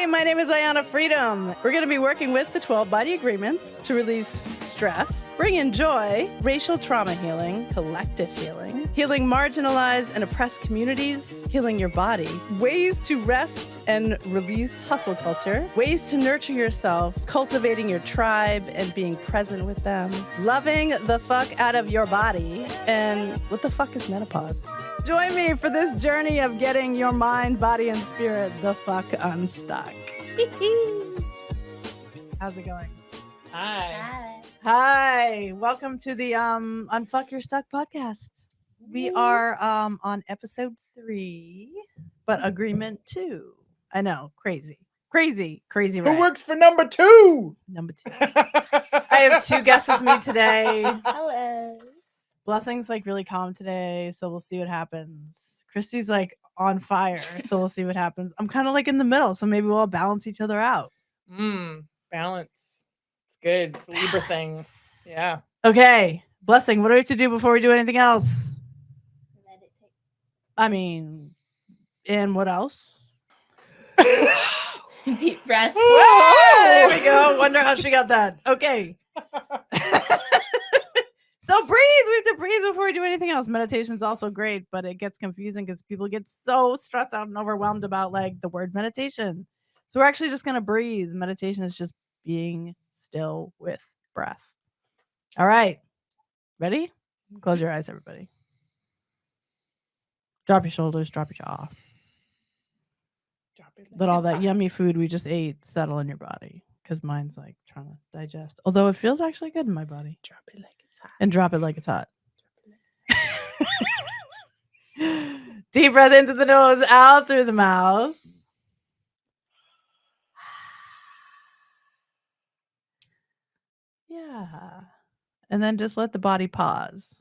Hey, my name is Ayanna Freedom. We're going to be working with the 12 body agreements to release stress, bring in joy, racial trauma healing, collective healing, healing marginalized and oppressed communities, healing your body, ways to rest and release hustle culture, ways to nurture yourself, cultivating your tribe and being present with them, loving the fuck out of your body, and what the fuck is menopause? Join me for this journey of getting your mind, body, and spirit the fuck unstuck. How's it going? Hi. Welcome to the Unfuck Your Stuck podcast. We are on episode 3, but agreement 2. I know, crazy. Right? Who works for number 2? Number 2. I have 2 guests with me today. Hello. Blessing's like really calm today, so we'll see what happens. Christy's like on fire, so we'll see what happens. I'm kind of like in the middle, so maybe we'll all balance each other out. Balance. It's good. It's a Libra thing. Yeah. Okay. Blessing, what do we have to do before we do anything else? Meditate. I mean, and what else? Deep breath. Whoa! There we go. Wonder how she got that. Okay. So breathe. We have to breathe before we do anything else. Meditation's also great, but it gets confusing because people get so stressed out and overwhelmed about like the word meditation. So we're actually just going to breathe. Meditation is just being still with breath. All right. Ready? Close your eyes, everybody. Drop your shoulders, drop your jaw. Let all that yummy food we just ate settle in your body, because mine's like trying to digest. Although it feels actually good in my body. Drop it like it's hot. And drop it like it's hot. Deep breath into the nose, out through the mouth. Yeah. And then just let the body pause.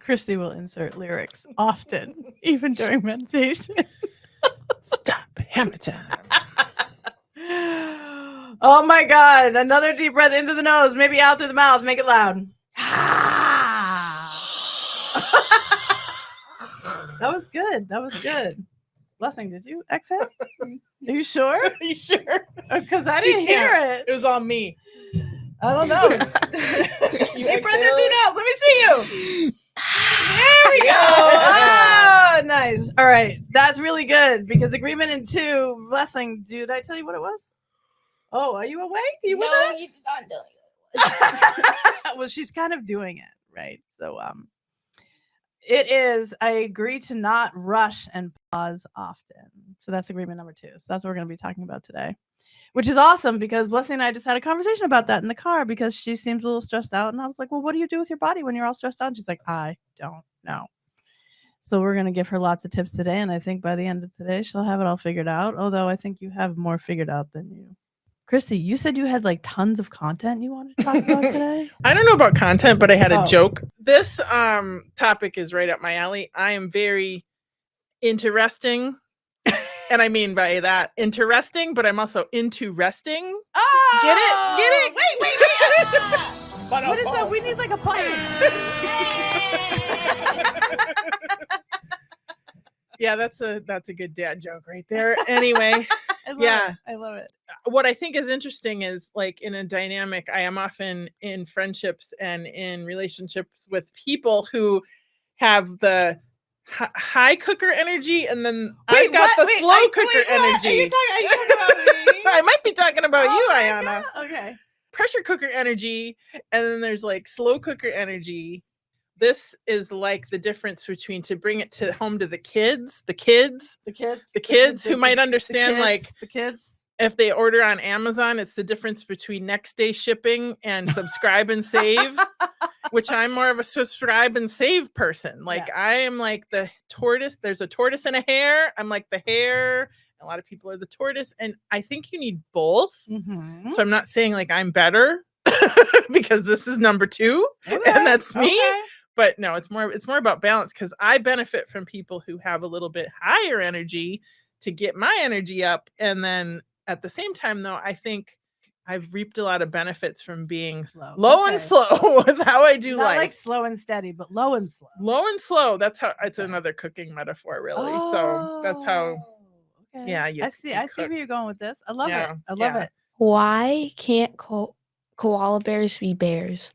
Christy will insert lyrics often, even during meditation. Stop. Hammer time. Oh my God. Another deep breath into the nose, maybe out through the mouth. Make it loud. That was good. Blessing, did you exhale? Are you sure? Are you sure? Because I didn't hear it. It was on me. I don't know. Deep breath into the nose. Let me see you. There we go. Ah, nice. All right. That's really good because agreement in 2, Blessing. Did I tell you what it was? Oh, are you awake? Are you with us? He's not doing it. Well, she's kind of doing it, right? So it is, I agree to not rush and pause often. So that's agreement number 2. So that's what we're going to be talking about today, which is awesome because Blessing and I just had a conversation about that in the car because she seems a little stressed out. And I was like, well, what do you do with your body when you're all stressed out? And she's like, I don't know. So we're going to give her lots of tips today. And I think by the end of today, she'll have it all figured out. Although I think you have more figured out than you. Christy, you said you had like tons of content you wanted to talk about today. I don't know about content, but I had a joke. This topic is right up my alley. I am very interesting. And I mean by that interesting, but I'm also into resting. Oh, Get it? Wait. What is that? We need like a pipe. Yeah, that's a good dad joke right there. Anyway, I love it. What I think is interesting is like in a dynamic, I am often in friendships and in relationships with people who have the high cooker energy, and then I've got the slow cooker energy. Are you talking about me? I might be talking about you, Ayanna. God. Okay. Pressure cooker energy, and then there's like slow cooker energy. This is like the difference between, to bring it to home to the kids who might understand, like the kids. If they order on Amazon, it's the difference between next day shipping and subscribe and save, which I'm more of a subscribe and save person. Like I am like the tortoise. There's a tortoise and a hare. I'm like the hare. A lot of people are the tortoise. And I think you need both. Mm-hmm. So I'm not saying like I'm better because this is number 2 and that's me. Okay. But no, it's more about balance, because I benefit from people who have a little bit higher energy to get my energy up. And then at the same time, though, I think I've reaped a lot of benefits from being Slow. low and Okay. slow with how I do Not life. like slow and steady, but low and slow. Low and slow. That's how it's Okay. another cooking metaphor, really. So that's how. Okay. Yeah, I see where you're going with this. I love it. I love it. Why can't koala bears be bears?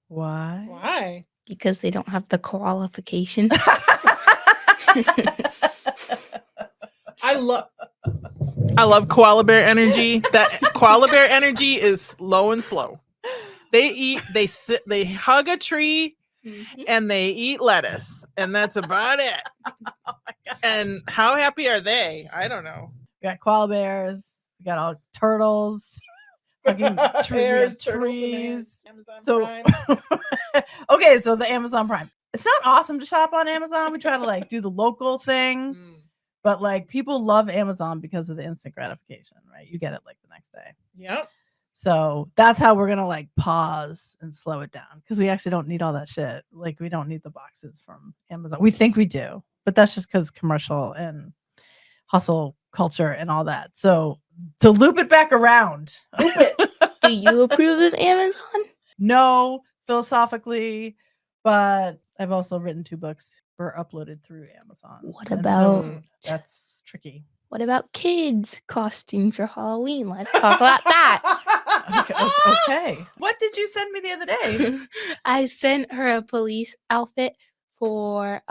Why? Why? Because they don't have the qualification. I love koala bear energy. That koala bear energy is low and slow. They eat, they sit, they hug a tree, and they eat lettuce, and that's about it. Oh my God. And how happy are they? I don't know. We got koala bears. We got all turtles. Hugging trees. So okay, so the Amazon Prime. It's not awesome to shop on Amazon. We try to like do the local thing. But like people love Amazon because of the instant gratification, right? You get it like the next day. Yep. So that's how we're gonna like pause and slow it down because we actually don't need all that shit. Like we don't need the boxes from Amazon. We think we do, but that's just because commercial and hustle culture and all that. So to loop it back around. Do you approve of Amazon? No, philosophically, but I've also written 2 books were uploaded through Amazon. What And about so that's tricky. what about kids' costumes for Halloween? Let's talk about that. Okay. What did you send me the other day? I sent her a police outfit for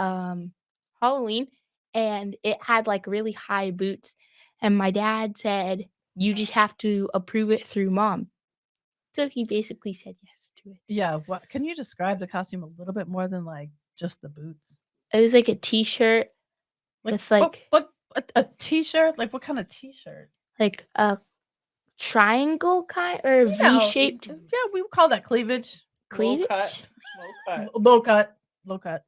Halloween, and it had like really high boots. And my dad said, "You just have to approve it through mom." So he basically said yes to it. Yeah. What can you describe the costume a little bit more than like just the boots? It was like a t-shirt with like a t-shirt. Like what kind of t-shirt? like a triangle kind or V-shaped Yeah, we would call that cleavage. cleavage, Low cut. Low cut.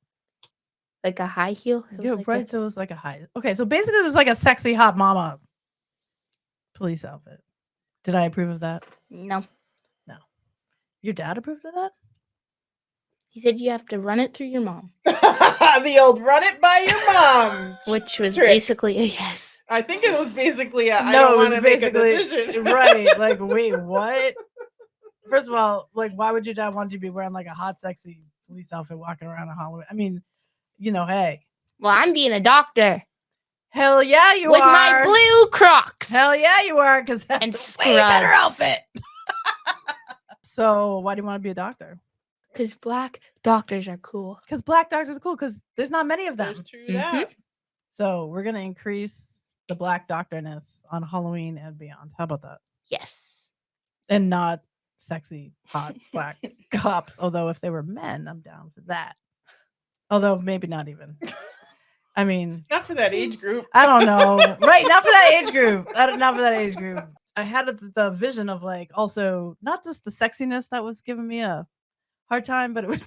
like a high heel. It was Yeah, like right. So it was like a high. Okay, so basically it was like a sexy hot mama police outfit. Did I approve of that? No. Your dad approved of that? He said you have to run it through your mom, The old run it by your mom. which was trick. basically a yes. I think it was basically a I No, don't it was want to make a basically decision. right. Like, wait, what? First of all, like, why would your dad want you to be wearing like a hot, sexy police outfit walking around on Halloween? I mean, hey. Well, I'm being a doctor. Hell yeah, you with are. my blue Crocs. Hell yeah, you are, because that's And a way better scrubs. outfit. So why do you want to be a doctor? Because black doctors are cool. Because black doctors are cool, because there's not many of them. There's true that. So we're going to increase the black doctorness on Halloween and beyond. How about that? Yes. And not sexy, hot, black cops. Although if they were men, I'm down for that. Although maybe not even. I mean, Not for that age group. I don't know. Right, not for that age group. Not for that age group. I had the vision of like also not just the sexiness that was giving me a hard time, but it was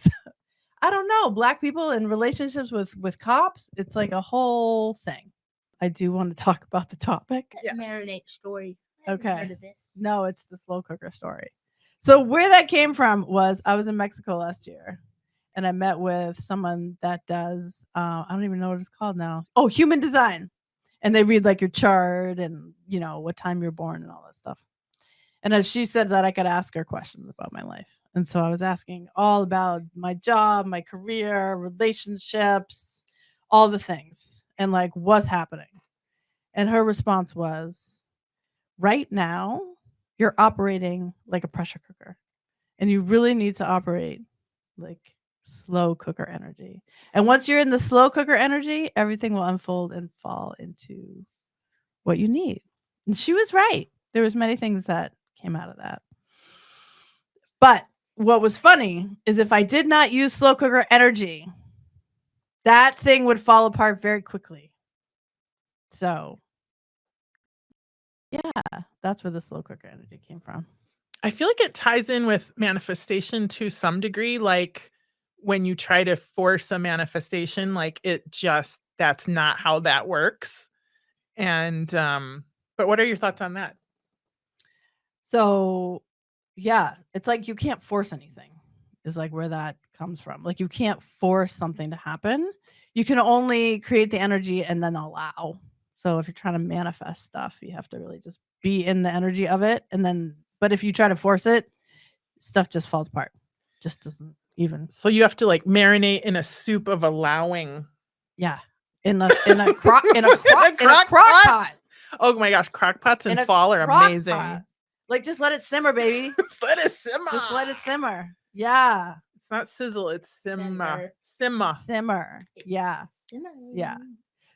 I don't know, black people in relationships with cops. It's like a whole thing. I do want to talk about the topic. Yes. Marinate story. Okay. Heard of this. No, it's the slow cooker story. So where that came from was I was in Mexico last year and I met with someone that does I don't even know what it's called now. Oh, human design. And they read like your chart and what time you're born and all that stuff. And as she said that I could ask her questions about my life. And so I was asking all about my job, my career, relationships, all the things and like what's happening. And her response was, right now, you're operating like a pressure cooker and you really need to operate like slow cooker energy. And once you're in the slow cooker energy, everything will unfold and fall into what you need. And she was right. There was many things that came out of that. But what was funny is if I did not use slow cooker energy, that thing would fall apart very quickly. So yeah, that's where the slow cooker energy came from. I feel like it ties in with manifestation to some degree. Like when you try to force a manifestation, like that's not how that works. And, but what are your thoughts on that? So yeah, it's like you can't force anything is like where that comes from. Like you can't force something to happen. You can only create the energy and then allow. So if you're trying to manifest stuff, you have to really just be in the energy of it. And then, but if you try to force it, stuff just falls apart. Just doesn't even. So you have to like marinate in a soup of allowing. Yeah. In a crock pot. Oh my gosh, crock pots in fall are amazing. Pot. Like just let it simmer, baby. Just let it simmer. Just let it simmer. Yeah. It's not sizzle, it's simmer. Simmer. Yeah. Simmer. Yeah.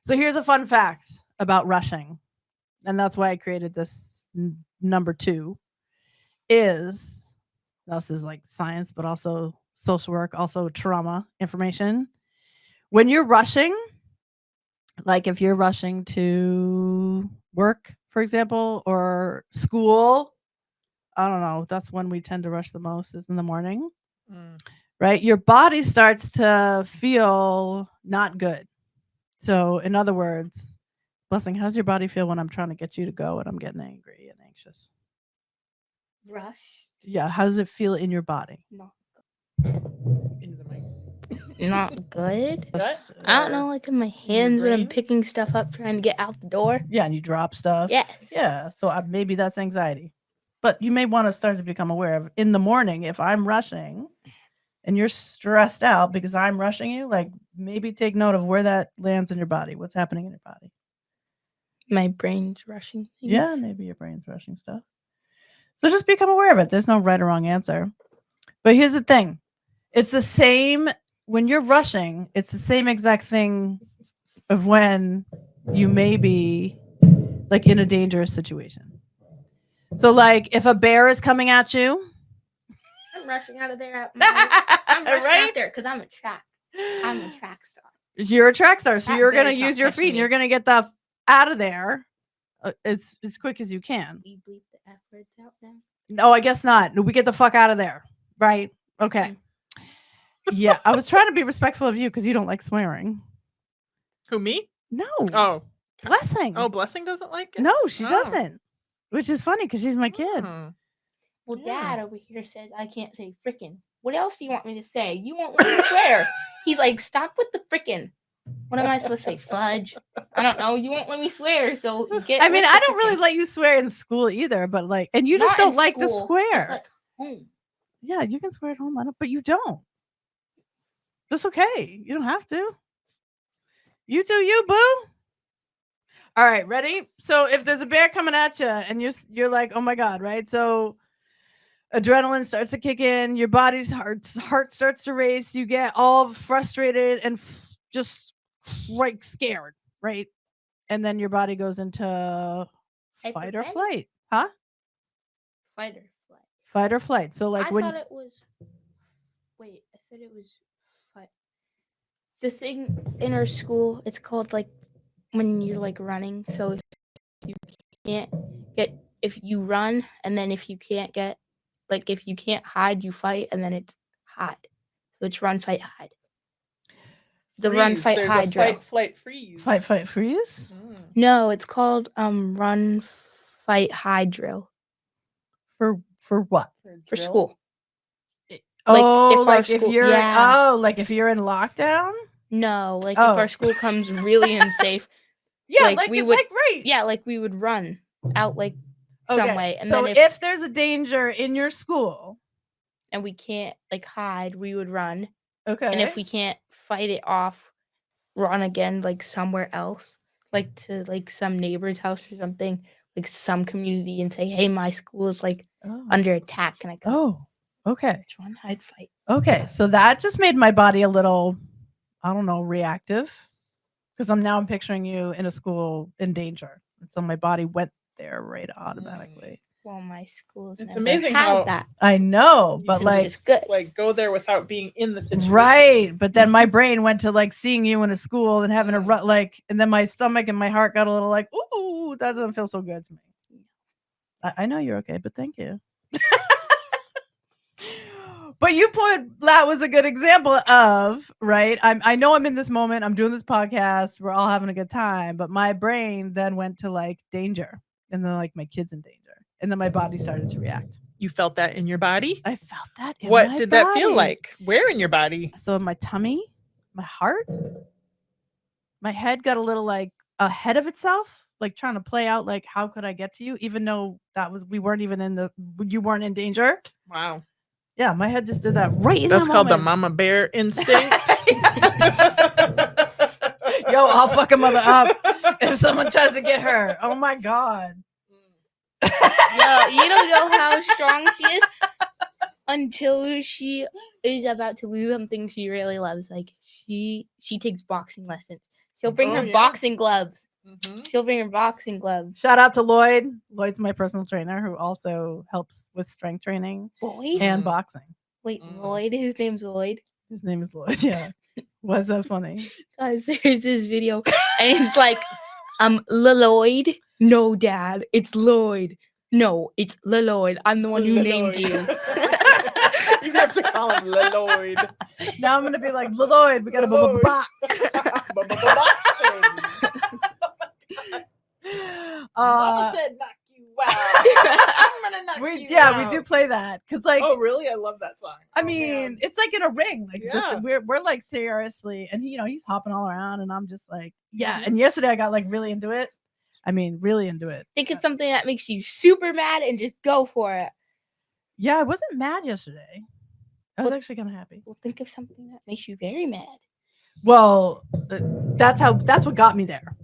So here's a fun fact about rushing. And that's why I created this number 2 is, this is like science, but also social work, also trauma information. When you're rushing, like if you're rushing to work, for example, or school, I don't know, that's when we tend to rush the most is in the morning, right? Your body starts to feel not good. So in other words, Blessing, how does your body feel when I'm trying to get you to go and I'm getting angry and anxious? Rush. Yeah, how does it feel in your body? Not good. Gut? I don't know, like in my hands when I'm brain? picking stuff up, trying to get out the door. Yeah, and you drop stuff. Yes. Yeah, so maybe that's anxiety. But you may want to start to become aware of in the morning, if I'm rushing and you're stressed out because I'm rushing you, like maybe take note of where that lands in your body. What's happening in your body? My brain's rushing things. Yeah, maybe your brain's rushing stuff. So just become aware of it. There's no right or wrong answer. But here's the thing. It's the same when you're rushing. It's the same exact thing of when you may be like in a dangerous situation. So like if a bear is coming at you. I'm rushing out of there. I'm rushing out there because I'm a track star. You're a track star. So That you're going to bear's not use your catching feet and me. you're going to get the out of there as quick as you can. We bleep the F words out now. No, I guess not. We get the fuck out of there. Right. Okay. Yeah. I was trying to be respectful of you because you don't like swearing. Who, me? No. Oh. Blessing. Oh, Blessing doesn't like it? No, she Oh. doesn't. Which is funny because she's my kid. Oh. Well, Yeah. Dad over here says I can't say frickin'. What else do you want me to say? You won't let me swear. He's like, stop with the frickin'. What am I supposed to say? Fudge? I don't know. You won't let me swear, so get. I mean, with I the don't really frickin'. let you swear in school either, but like, and you just Not don't in like to school, swear. just like home. Yeah, you can swear at home, but you don't. That's okay. You don't have to. You do you, boo. All right, ready? So if there's a bear coming at you and you're like, oh my God, right? So adrenaline starts to kick in, your body's heart starts to race, you get all frustrated and just like scared, right? And then your body goes into fight or flight. Huh? Fight or flight. Fight or flight. So like I thought it was. Wait, I thought it was fight. The thing in our school, it's called like when you're like running. So if you can't get, if you run, and then if you can't get, like if you can't hide, you fight, and then it's hide. So it's run, fight, hide. The run, fight, There's hide a drill. fight, flight, freeze. Fight, freeze. No, it's called run, fight, hide drill For what? for school. Oh, if our like if school- you're yeah. like if you're in lockdown. No, like Oh. if our school comes really unsafe. Yeah, Like, like we it's would- like right. Yeah, like we would run out like some way, and so then if there's a danger in your school, and we can't like hide, we would run. okay, And if we can't fight it off, run again like somewhere else, like to like some neighbor's house or something, like some community, and say, "Hey, my school is like under attack. Can I come?" Oh, okay, Let's run, hide, fight. okay. So that just made my body a little, I don't know, reactive, because I'm picturing you in a school in danger, and so my body went there right automatically. Well, my school's It's never amazing had how- that. I know, You but can like, just, good. like go there without being in the situation. right. But then my brain went to like seeing you in a school and having a Mm. rut, like, and then my stomach and my heart got a little like, ooh, that doesn't feel so good to me. I know you're okay, but thank you. But that was a good example of, right? I know I'm in this moment. I'm doing this podcast. We're all having a good time. But my brain then went to like danger. And then like my kid's in danger. And then my body started to react. You felt that in your body? I felt that in What my did that feel body. like? Where in your body? So my tummy, my heart, my head got a little like ahead of itself. like trying to play out like how could I get to you, even though you weren't in danger. Wow. Yeah, my head just did that right in That's that called the moment. mama bear instinct. Yo, I'll fuck a mother up if someone tries to get her. Oh my God. Yo, you don't know how strong she is until she is about to lose something she really loves. Like she takes boxing lessons. She'll bring her boxing gloves. She'll bring her boxing gloves. Shout out to Lloyd. Lloyd's my personal trainer who also helps with strength training and boxing. Wait, Lloyd? His name's Lloyd? His name is Lloyd, yeah. Was that funny? Guys, there's this video and it's like, Lloyd? No, Dad, it's Lloyd. No, it's Lloyd. I'm the one who named you. You have to call him Lloyd. Now I'm gonna be like, Lloyd, we got a box. Mama said knock you out. I'm gonna knock you out. We do play that because, like, oh really? I love that song. I mean, it's like in a ring. Like, Yeah. we're like seriously, and he's hopping all around, and I'm just like, yeah. And yesterday I got like really into it. I mean, really into it. Think it's something that makes you super mad and just go for it. Yeah, I wasn't mad yesterday. I was actually kind of happy. Well, think of something that makes you very mad. Well, that's what got me there.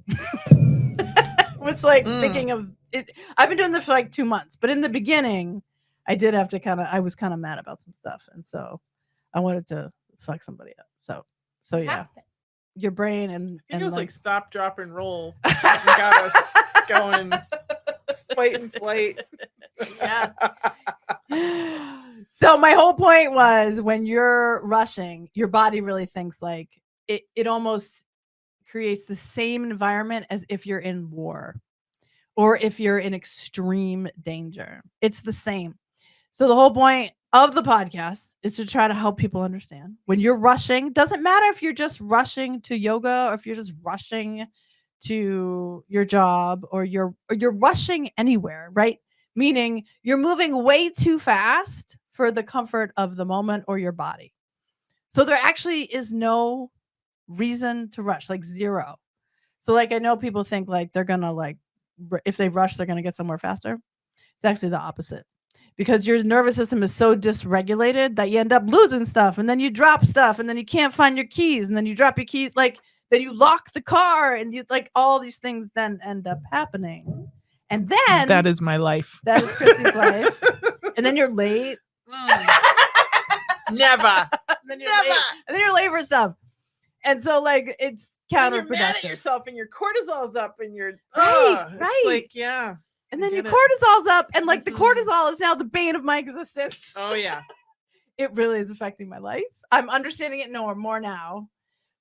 Was like thinking of it. I've been doing this for like 2 months, but in the beginning, I did have to I was kind of mad about some stuff, and so I wanted to fuck somebody up. So yeah, your brain and it was like stop, drop, and roll. You got us going, fight and flight. Yeah. So my whole point was, when you're rushing, your body really thinks like it almost creates the same environment as if you're in war or if you're in extreme danger. It's the same. So the whole point of the podcast is to try to help people understand when you're rushing. Doesn't matter if you're just rushing to yoga or if you're just rushing to your job or you're rushing anywhere, right? Meaning you're moving way too fast for the comfort of the moment or your body. So there actually is no reason to rush, like zero. So like, I know people think like they're gonna like, if they rush, they're gonna get somewhere faster. It's actually the opposite, because your nervous system is so dysregulated that you end up losing stuff, and then you drop stuff, and then you can't find your keys, and then you drop your keys, like then you lock the car, and you like all these things then end up happening. And then that is my life. That is Christy's life. And then you're late. Never. Then you're late. And then you're late for stuff. And so like it's counterproductive. You're mad at yourself and your cortisol's up and you're right. It's like, yeah. And then your cortisol's up, and like the cortisol is now the bane of my existence. Oh yeah. It really is affecting my life. I'm understanding it more now.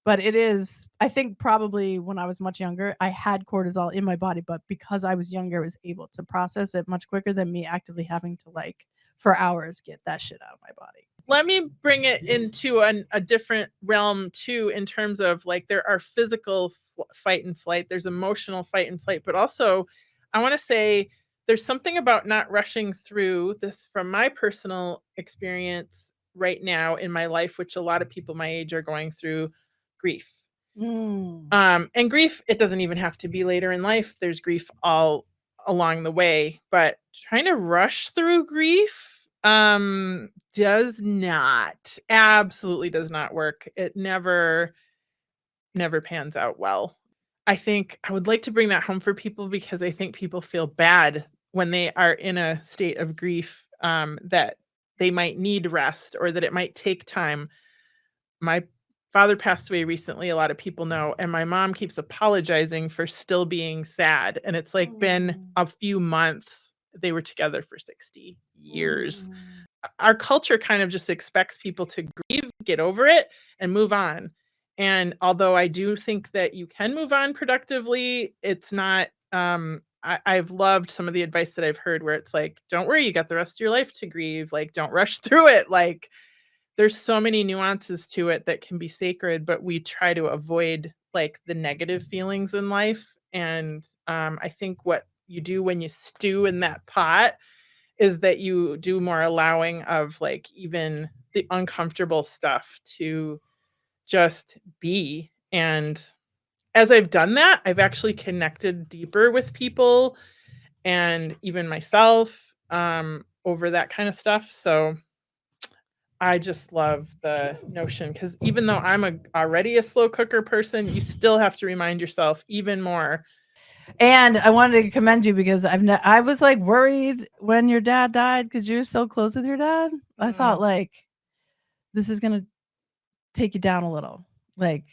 But it is, I think probably when I was much younger, I had cortisol in my body, but because I was younger, I was able to process it much quicker than me actively having to like for hours get that shit out of my body. Let me bring it into a different realm too, in terms of like there are physical fight and flight, there's emotional fight and flight, but also I want to say there's something about not rushing through this from my personal experience right now in my life, which a lot of people my age are going through. Grief. And grief, it doesn't even have to be later in life. There's grief all along the way, but trying to rush through grief absolutely does not work. It never pans out well. I think I would like to bring that home for people, because I think people feel bad when they are in a state of grief, that they might need rest or that it might take time. My father passed away recently, a lot of people know, and my mom keeps apologizing for still being sad. And it's like been a few months. They were together for 60 years. Our culture kind of just expects people to grieve, get over it, and move on. And although I do think that you can move on productively, it's not, I've loved some of the advice that I've heard where it's like, don't worry, you got the rest of your life to grieve. Like, don't rush through it. Like, there's so many nuances to it that can be sacred, but we try to avoid like the negative feelings in life. And I think what you do when you stew in that pot is that you do more allowing of like even the uncomfortable stuff to just be. And as I've done that, I've actually connected deeper with people and even myself over that kind of stuff. So I just love the notion, because even though I'm already a slow cooker person, you still have to remind yourself even more. And I wanted to commend you because I was like worried when your dad died because you're so close with your dad. I thought like this is gonna take you down a little, like,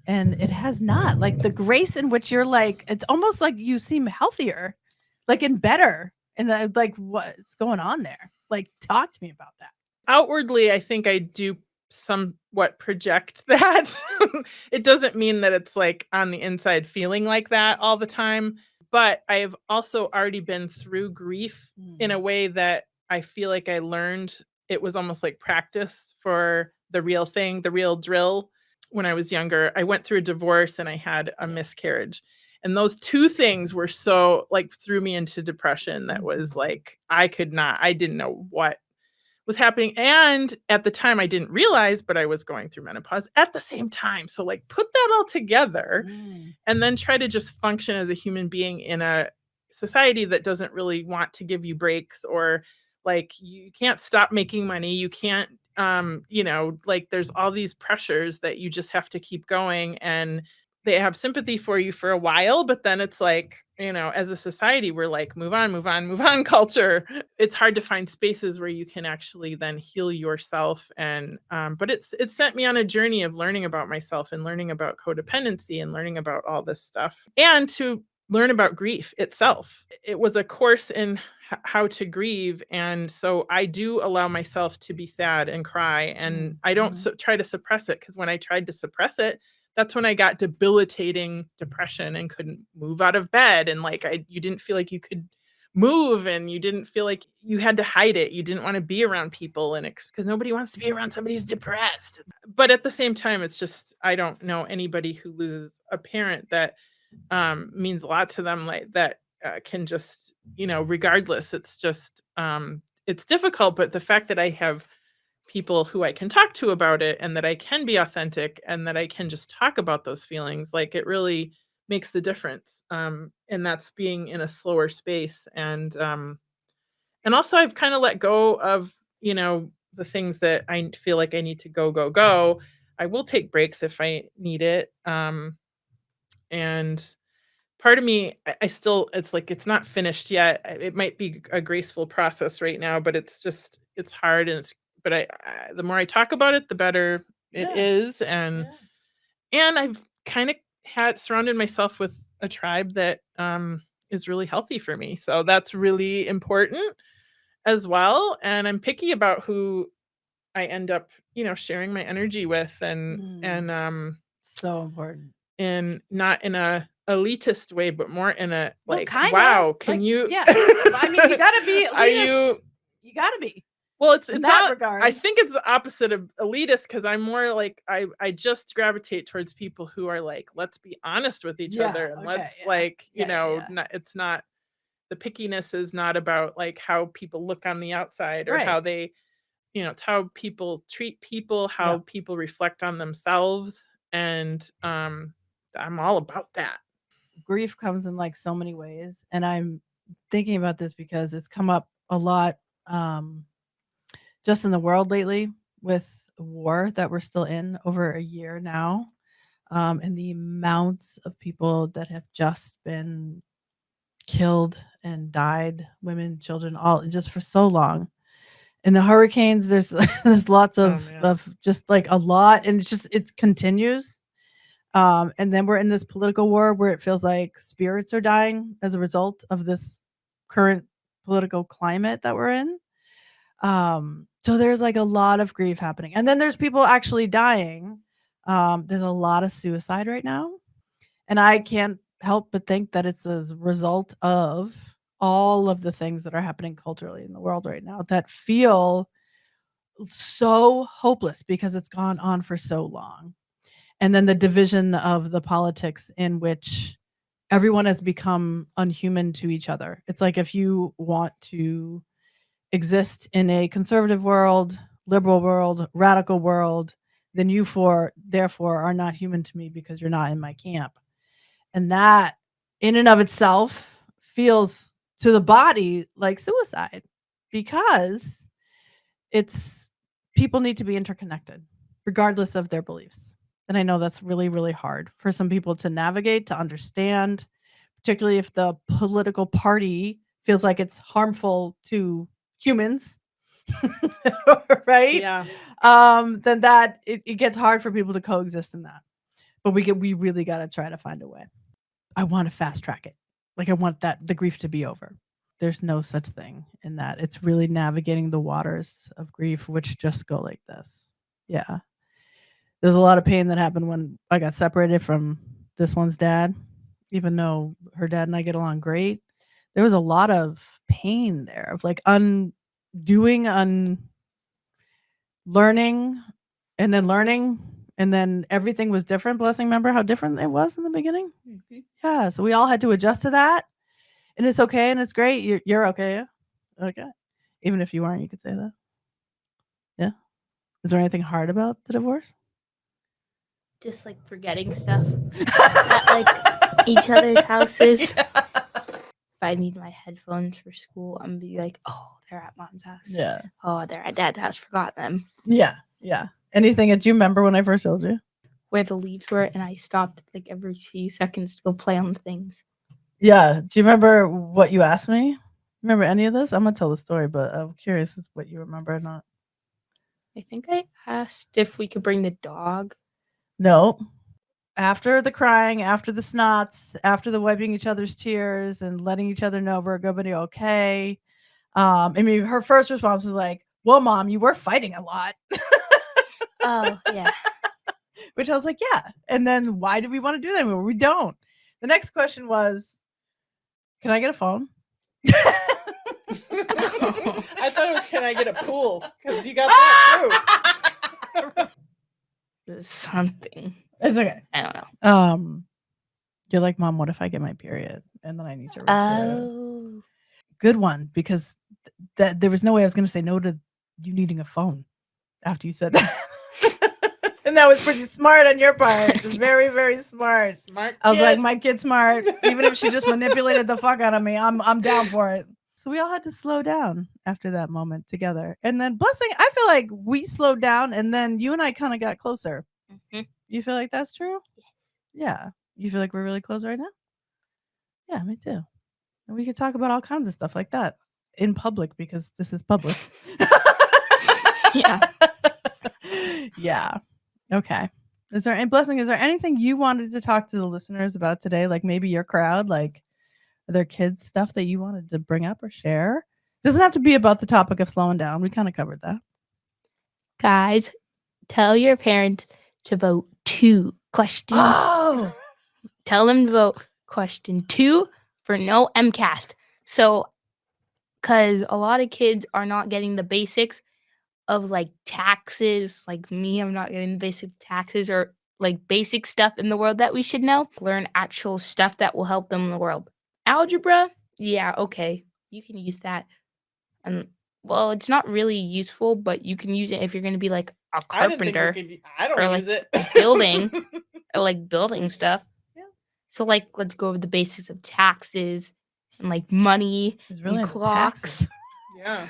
and it has not. Like the grace in which you're like, it's almost like you seem healthier, like and better. And I like, what's going on there? Like, talk to me about that. Outwardly, I think I do somewhat project that. It doesn't mean that it's like on the inside feeling like that all the time, but I've also already been through grief in a way that I feel like I learned it was almost like practice for the real thing, the real drill. When I was younger, I went through a divorce and I had a miscarriage. And those two things were so like threw me into depression that was like, I didn't know what was happening. And at the time I didn't realize, but I was going through menopause at the same time. So like put that all together and then try to just function as a human being in a society that doesn't really want to give you breaks, or like you can't stop making money. You can't, like there's all these pressures that you just have to keep going, and they have sympathy for you for a while, but then it's like, as a society, we're like, move on, move on, move on culture. It's hard to find spaces where you can actually then heal yourself. And, but it's sent me on a journey of learning about myself and learning about codependency and learning about all this stuff, and to learn about grief itself. It was a course in how to grieve. And so I do allow myself to be sad and cry, and I don't try to suppress it, because when I tried to suppress it, that's when I got debilitating depression and couldn't move out of bed. And like, you didn't feel like you could move, and you didn't feel like you had to hide it. You didn't want to be around people, and because nobody wants to be around somebody who's depressed. But at the same time, it's just, I don't know anybody who loses a parent that means a lot to them, like that can just, regardless, it's just, it's difficult. But the fact that I have people who I can talk to about it, and that I can be authentic, and that I can just talk about those feelings, like it really makes the difference. And that's being in a slower space. And also I've kind of let go of, the things that I feel like I need to go. I will take breaks if I need it. And part of me, I still, it's like, it's not finished yet. It might be a graceful process right now, but it's hard. And but I the more I talk about it, the better it is. And I've kind of surrounded myself with a tribe that is really healthy for me. So that's really important as well. And I'm picky about who I end up, sharing my energy with, and so important. And not in a elitist way, but more in a like, kinda, wow, can like, you? Yeah, I mean, you gotta be elitist. Are you? You gotta be. Well, it's in that that regard. I think it's the opposite of elitist, because I'm more like, I just gravitate towards people who are like, let's be honest with each other, and let's like, not, it's not, the pickiness is not about like how people look on the outside, or how they, it's how people treat people, how people reflect on themselves. And I'm all about that. Grief comes in like so many ways, and I'm thinking about this because it's come up a lot just in the world lately, with war that we're still in over a year now, and the amounts of people that have just been killed and died, women, children, all just for so long. And the hurricanes, there's there's lots of just like a lot, and it continues. And then we're in this political war where it feels like spirits are dying as a result of this current political climate that we're in. So there's like a lot of grief happening. And then there's people actually dying. There's a lot of suicide right now. And I can't help but think that it's a result of all of the things that are happening culturally in the world right now that feel so hopeless because it's gone on for so long. And then the division of the politics in which everyone has become unhuman to each other. It's like, if you want to exist in a conservative world, liberal world, radical world, then you therefore are not human to me because you're not in my camp. And that in and of itself feels to the body like suicide, because it's people need to be interconnected regardless of their beliefs. And I know that's really, really hard for some people to navigate, to understand, particularly if the political party feels like it's harmful to humans. Right? Yeah. Then that it gets hard for people to coexist in that. But we really got to try to find a way. I want to fast track it. Like, I want the grief to be over. There's no such thing in that. It's really navigating the waters of grief, which just go like this. Yeah. There's a lot of pain that happened when I got separated from this one's dad, even though her dad and I get along great. There was a lot of pain there of like undoing, learning, and then learning, and then everything was different. Blessing, remember how different it was in the beginning? Mm-hmm. Yeah, so we all had to adjust to that, and it's okay, and it's great. You're okay, yeah? Okay. Even if you aren't, you could say that. Yeah. Is there anything hard about the divorce? Just like forgetting stuff at like each other's houses. Yeah. If I need my headphones for school, I'm gonna be like, oh, they're at mom's house. Yeah. Oh, they're at dad's house. Forgot them. Yeah. Yeah. Anything that you remember when I first told you? Where the leaves were, and I stopped like every few seconds to go play on the things. Yeah. Do you remember what you asked me? Remember any of this? I'm gonna tell the story, but I'm curious as what you remember or not. I think I asked if we could bring the dog. No. After the crying, after the snots, after the wiping each other's tears and letting each other know we're going to be okay. I mean, her first response was like, well, Mom, you were fighting a lot. Oh, yeah. Which I was like, yeah. And then why do we want to do that anymore? We don't. The next question was, can I get a phone? I thought it was, can I get a pool? Because you got that too. There's something. It's okay. I don't know. You're like, Mom, what if I get my period and then I need to reach Oh. Good one, because there was no way I was going to say no to you needing a phone after you said that. And that was pretty smart on your part. Very, very smart. Smart. I was like, my kid's smart. Even if she just manipulated the fuck out of me, I'm down for it. So we all had to slow down after that moment together. And then Blessing, I feel like we slowed down and then you and I kind of got closer. Mm-hmm. You feel like that's true? Yes. Yeah. You feel like we're really close right now? Yeah, me too. And we could talk about all kinds of stuff like that in public because this is public. Yeah. Yeah. Okay. Is there anything you wanted to talk to the listeners about today? Like maybe your crowd, like are there kids stuff that you wanted to bring up or share? Doesn't have to be about the topic of slowing down. We kind of covered that. Guys, tell your parents to vote 2. Question. Oh. Tell them to vote question 2 for no MCAST. So, because a lot of kids are not getting the basics of like taxes. Like me, I'm not getting the basic taxes or like basic stuff in the world that we should know. Learn actual stuff that will help them in the world. Algebra, yeah, okay, you can use that. And well, it's not really useful, but you can use it if you're going to be like a carpenter. I don't or use like it. building or like building stuff. Yeah. So like let's go over the basics of taxes and like money Really and clocks. Yeah.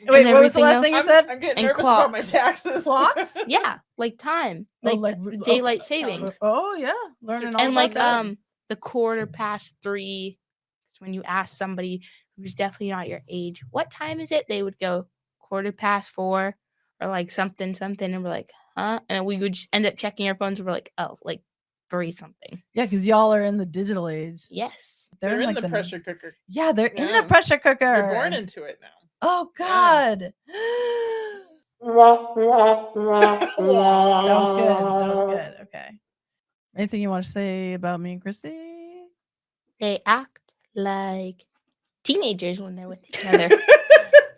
Wait, and what was the last everything thing you else. said? I'm getting And nervous about my clocks. taxes. Clocks? Yeah, like time, like daylight savings. Oh yeah, learning all And about like that. the 3:15. When you ask somebody who's definitely not your age, what time is it? They would go 4:15 or like something, and we're like, huh? And we would just end up checking our phones and we're like, oh, like 3 something. Yeah, because y'all are in the digital age. Yes. They're in like the pressure cooker. Yeah, they're in Yeah. the pressure cooker. They're born into it now. Oh God. That was good. Okay. Anything you want to say about me and Christy? They act like teenagers when they're with each other.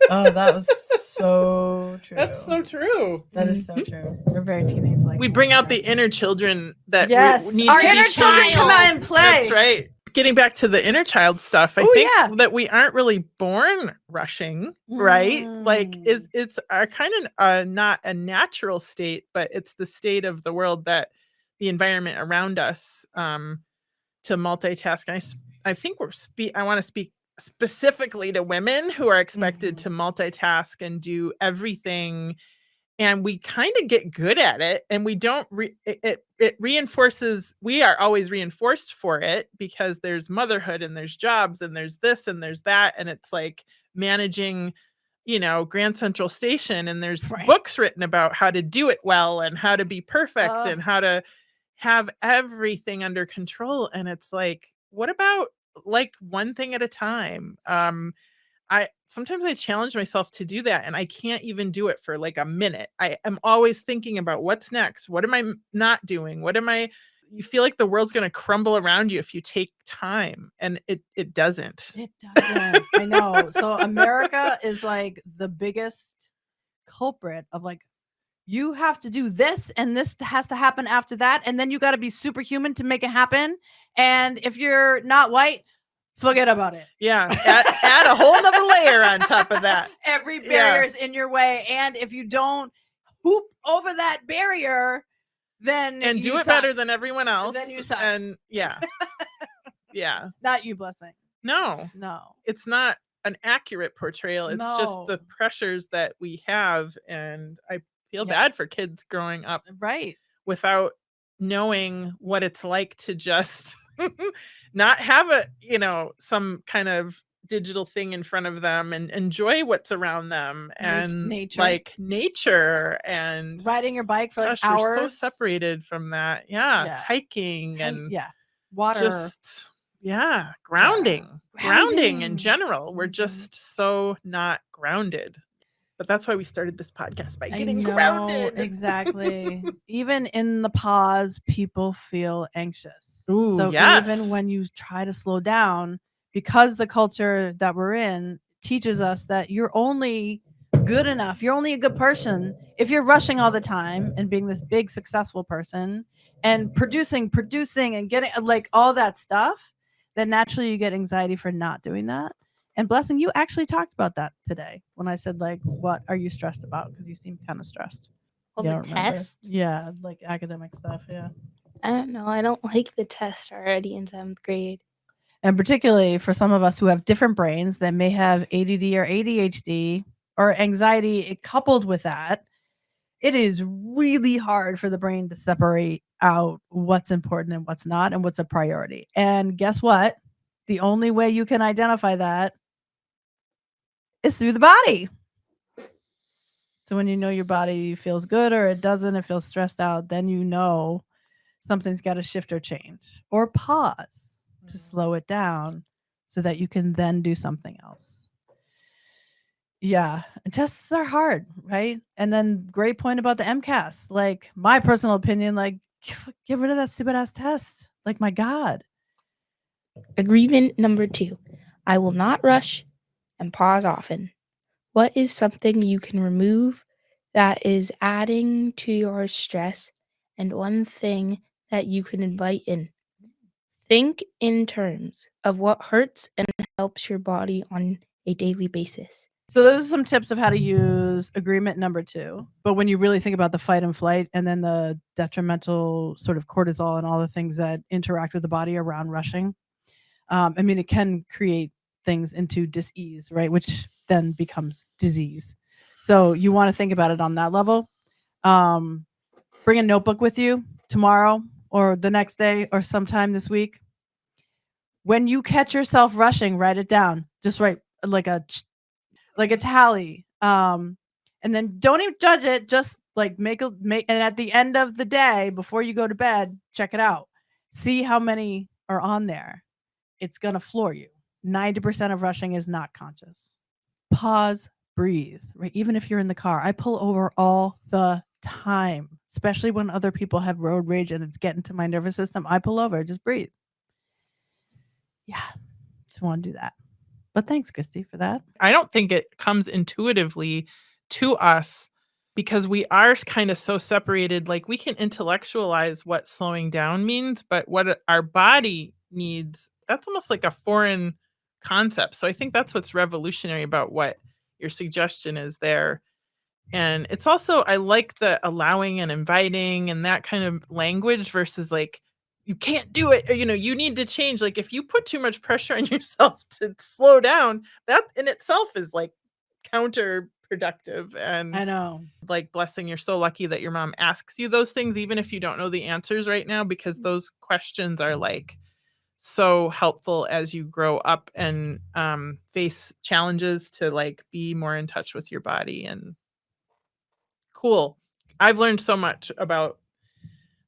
Oh, that was so true. That's so true. That is so true. We're very teenage-like. We bring out the inner children that yes, need our to inner be children seen. come out and play. That's right. Getting back to the inner child stuff, I think that we aren't really born rushing, right? Like it's our kind of not a natural state, but it's the state of the world that the environment around us to multitask. I think I want to speak specifically to women who are expected to multitask and do everything. And we kind of get good at it, and we don't it reinforces, we are always reinforced for it because there's motherhood and there's jobs and there's this and there's that. And it's like managing, Grand Central Station, and there's books written about how to do it well and how to be perfect and how to have everything under control. And it's like, what about like one thing at a time? Sometimes I challenge myself to do that, and I can't even do it for like a minute. I am always thinking about what's next. What am I not doing? You feel like the world's going to crumble around you if you take time, and it doesn't. It doesn't. I know. So America is like the biggest culprit of like, you have to do this and this has to happen after that. And then you got to be superhuman to make it happen. And if you're not white, forget about it. Yeah. Add a whole nother layer on top of that. Every barrier is in your way. And if you don't hoop over that barrier, then and do it better than everyone else. Then you suck. And yeah. Yeah. Not you, Blessing. No. It's not an accurate portrayal. It's just the pressures that we have. And I feel bad for kids growing up without knowing what it's like to just not have some kind of digital thing in front of them and enjoy what's around them and nature and riding your bike for like hours. We're so separated from that. Hiking and water. Just grounding in general. We're just so not grounded. But that's why we started this podcast, by getting grounded. Exactly. Even in the pause, people feel anxious. Ooh, so even when you try to slow down, because the culture that we're in teaches us that you're only good enough, you're only a good person if you're rushing all the time and being this big successful person and producing and getting like all that stuff, then naturally you get anxiety for not doing that. And Blessing, you actually talked about that today when I said, like, what are you stressed about? Because you seem kind of stressed. Well, the test? Yeah, like academic stuff, yeah. I don't know. I don't like the test already in 7th grade. And particularly for some of us who have different brains that may have ADD or ADHD or anxiety coupled with that, it is really hard for the brain to separate out what's important and what's not and what's a priority. And guess what? The only way you can identify that is through the body. So when you know your body feels good or it doesn't, it feels stressed out, then you know something's got to shift or change or pause to slow it down so that you can then do something else. Yeah, and tests are hard, right? And then great point about the MCAS. Like, my personal opinion, like, get rid of that stupid ass test. Like, my God. Agreement number 2. I will not rush and pause often. What is something you can remove that is adding to your stress, and one thing that you can invite in? Think in terms of what hurts and helps your body on a daily basis. So those are some tips of how to use agreement number 2. But when you really think about the fight and flight and then the detrimental sort of cortisol and all the things that interact with the body around rushing, I mean, it can create things into dis-ease, right? Which then becomes disease. So you want to think about it on that level. Bring a notebook with you tomorrow or the next day or sometime this week. When you catch yourself rushing, write it down. Just write like a tally. And then don't even judge it. Just like make and at the end of the day, before you go to bed, check it out. See how many are on there. It's going to floor you. 90% of rushing is not conscious. Pause, breathe, right? Even if you're in the car, I pull over all the time, especially when other people have road rage and it's getting to my nervous system. I pull over, just breathe. Yeah, just want to do that. But thanks, Christy, for that. I don't think it comes intuitively to us because we are kind of so separated. Like, we can intellectualize what slowing down means, but what our body needs, that's almost like a foreign concept. So I think that's what's revolutionary about what your suggestion is there. And it's also, I like the allowing and inviting and that kind of language versus like, you can't do it, or, you need to change. Like if you put too much pressure on yourself to slow down, that in itself is like counterproductive. And I know. like, Blessing, you're so lucky that your mom asks you those things, even if you don't know the answers right now, because those questions are like so helpful as you grow up and face challenges to like be more in touch with your body. And cool. I've learned so much about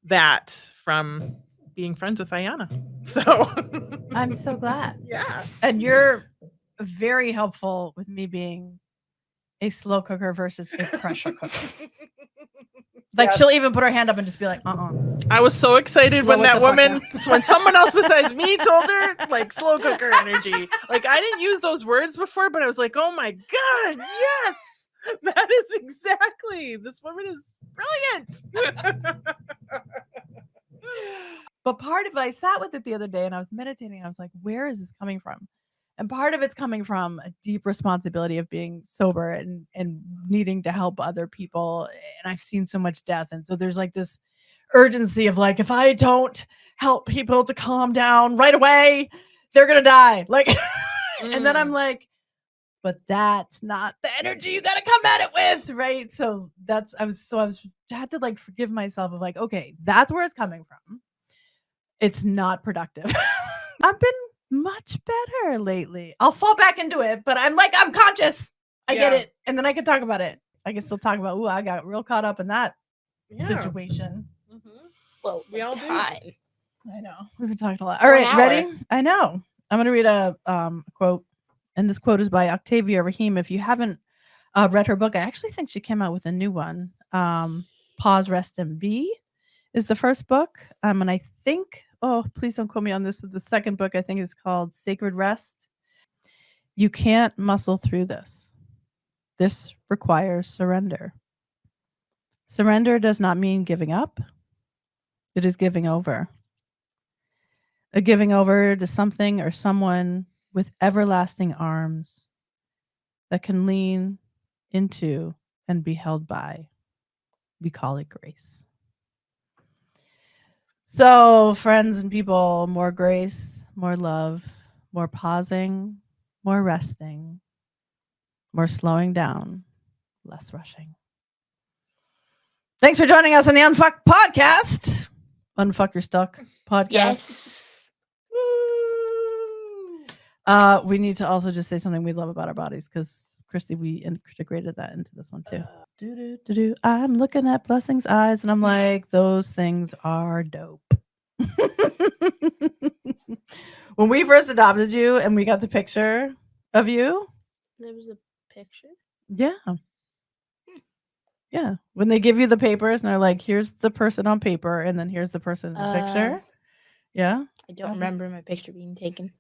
that from being friends with Ayanna. So I'm so glad. Yeah. And you're very helpful with me being a slow cooker versus a pressure cooker. Like Yes. she'll even put her hand up and just be like, I was so excited Slow when it that the fuck woman, when someone else besides me told her, like, slow cooker energy. Like, I didn't use those words before, but I was like, oh my God, yes, that is exactly, this woman is brilliant. But part of it, I sat with it the other day and I was meditating. I was like, where is this coming from? And part of it's coming from a deep responsibility of being sober and needing to help other people. And I've seen so much death. And so there's like this urgency of like, if I don't help people to calm down right away, they're going to die. Like, and then I'm like, but that's not the energy you got to come at it with. Right. So I had to like forgive myself of like, okay, that's where it's coming from. It's not productive. I've been much better lately. I'll fall back into it, but I'm conscious. I get it. And then I can talk about it. I can still talk about, I got real caught up in that situation. Mm-hmm. Well, we all do. I know. We've been talking a lot. All right, ready? I know. I'm going to read a quote. And this quote is by Octavia Rahim. If you haven't read her book, I actually think she came out with a new one. Pause, Rest, and Be is the first book. And I think, please don't quote me on this. The second book, I think, is called Sacred Rest. You can't muscle through this. This requires surrender. Surrender does not mean giving up. It is giving over. A giving over to something or someone with everlasting arms that can lean into and be held by. We call it grace. So, friends and people, more grace, more love, more pausing, more resting, more slowing down, less rushing. Thanks for joining us on the Unfuck Podcast. Unfuck Your Stuck podcast. Yes. We need to also just say something we love about our bodies because, Christy, we integrated that into this one too. I'm looking at Blessing's eyes and I'm like, those things are dope. When we first adopted you and we got the picture of you. There was a picture? Yeah. Yeah. When they give you the papers and they're like, here's the person on paper and then here's the person in the picture. Yeah. I don't remember my picture being taken.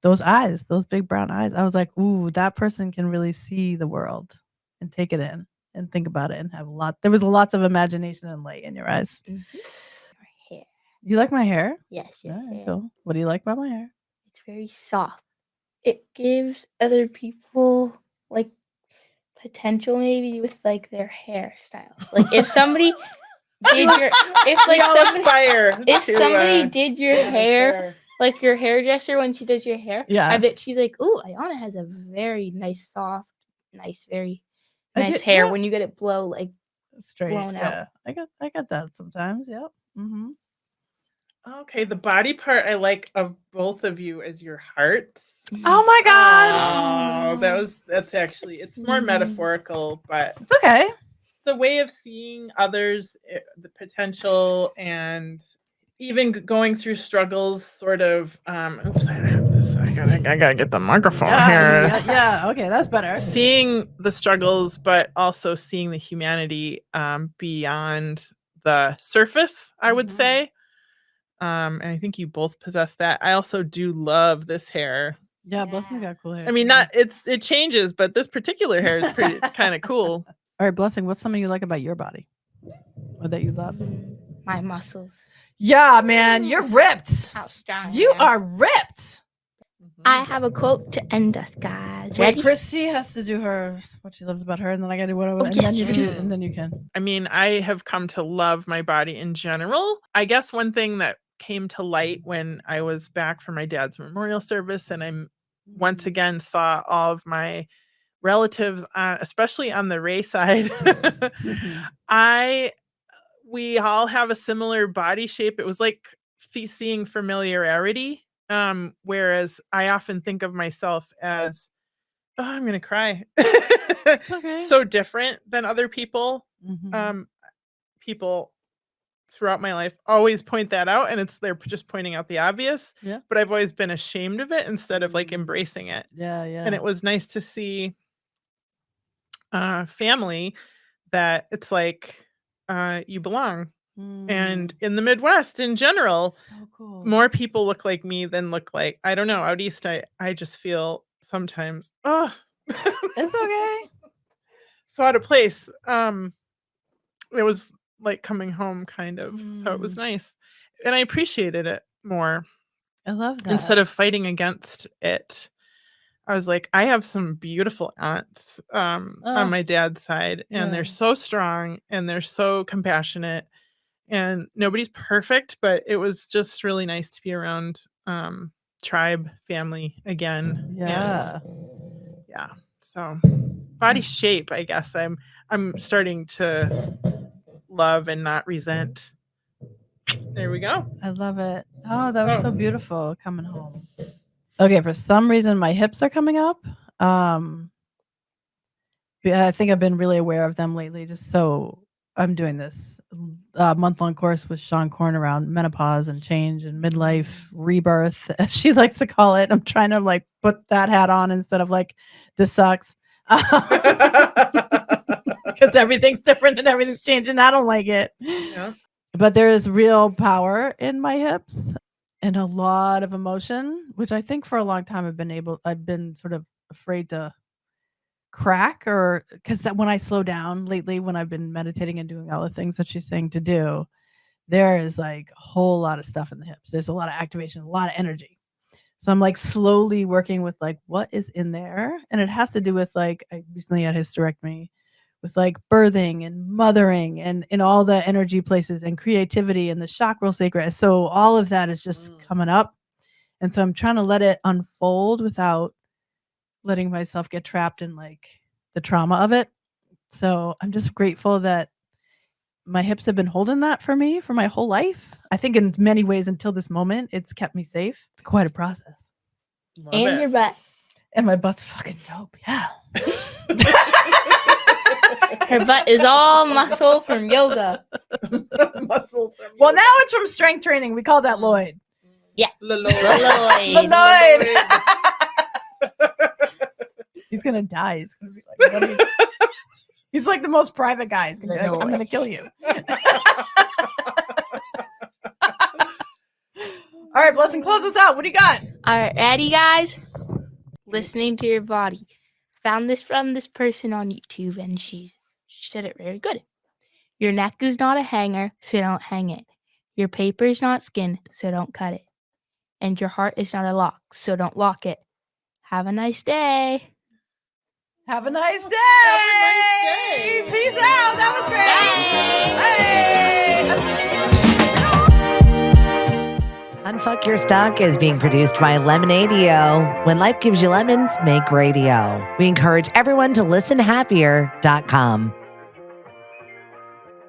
Those eyes, those big brown eyes. I was like, ooh, that person can really see the world and take it in and think about it and have there was lots of imagination and light in your eyes. Mm-hmm. Your hair. You like my hair? Yes, your hair. Cool. What do you like about my hair? It's very soft. It gives other people like potential maybe with like their hairstyles. Like if somebody did your somebody did your hair, like your hairdresser when she does your hair, I bet she's like, "Ooh, Ayanna has a very nice, soft, very nice hair." When you get it straight, blown out. I got that sometimes. Yep. Mm-hmm. Okay, the body part I like of both of you is your hearts. Oh my God! Oh, that's actually, it's more metaphorical, but it's okay. It's a way of seeing others, the potential, and even going through struggles. Sort of. Oops, I don't have this. I gotta get the microphone here. Yeah. Okay, that's better. Seeing the struggles, but also seeing the humanity beyond the surface, I would say. And I think you both possess that. I also do love this hair. Yeah, Blessing got cool hair. I mean, it changes, but this particular hair is pretty kind of cool. All right, Blessing, what's something you like about your body or that you love? My muscles. Yeah, man, you're ripped. How strong you are ripped. I have a quote to end us, guys. Wait, Christy has to do what she loves about her, and then I got to do whatever. And then you can. I mean, I have come to love my body in general. I guess one thing that came to light when I was back for my dad's memorial service, and I once again saw all of my relatives, especially on the Ray side. We all have a similar body shape. It was like seeing familiarity. Whereas I often think of myself as, oh, I'm gonna cry. It's okay. So different than other people. Mhm. People throughout my life always point that out, and they're just pointing out the obvious. Yeah. But I've always been ashamed of it instead of like embracing it. Yeah, And yeah. it was nice to see family that it's like you belong. And in the Midwest in general, So cool. more people look like me than look like, I don't know, out east. I just feel sometimes, oh, It's okay. so out of place. It was like coming home kind of. So it was nice. And I appreciated it more I love that. instead of fighting against it. I was like, I have some beautiful aunts on my dad's side, and they're so strong and they're so compassionate, and nobody's perfect, but it was just really nice to be around tribe family again. Yeah. And yeah. So body shape, I guess I'm starting to love and not resent. There we go. I love it. Oh, that was so beautiful coming home. Okay, for some reason my hips are coming up. Yeah, I think I've been really aware of them lately. Just so I'm doing this month-long course with Sean Korn around menopause and change and midlife rebirth, as she likes to call it. I'm trying to like put that hat on instead of like this sucks, because everything's different and everything's changing. I don't like it. Yeah. But there is real power in my hips and a lot of emotion, which I think for a long time I've been sort of afraid to crack, or because that when I slow down lately, when I've been meditating and doing all the things that she's saying to do, there is like a whole lot of stuff in the hips. There's a lot of activation, a lot of energy. So I'm like slowly working with like what is in there. And it has to do with like, I recently had hysterectomy, with like birthing and mothering and in all the energy places and creativity and the chakra sacred. So all of that is just coming up. And so I'm trying to let it unfold without letting myself get trapped in like the trauma of it. So I'm just grateful that my hips have been holding that for me for my whole life. I think in many ways until this moment, it's kept me safe. It's quite a process. Love And it. your butt. And my butt's fucking dope. Yeah. Her butt is all muscle from yoga. Muscle from Well, now it's from strength training. We call that Lloyd. Yeah. Lloyd. Lloyd. He's gonna die. He's gonna be like, what are you? He's like the most private guy. He's gonna be like, I'm gonna kill you. All right, Blessing, close us out. What do you got? All right, ready, guys? Listening to your body. Found this from this person on YouTube, and she said it very good. Your neck is not a hanger, so don't hang it. Your paper is not skin, so don't cut it. And your heart is not a lock, so don't lock it. Have a nice day. Have a nice day. Have a nice day. Peace out. That was great. Bye. Unfuck Your Stock is being produced by Lemonadio. When life gives you lemons, make radio. We encourage everyone to listenhappier.com.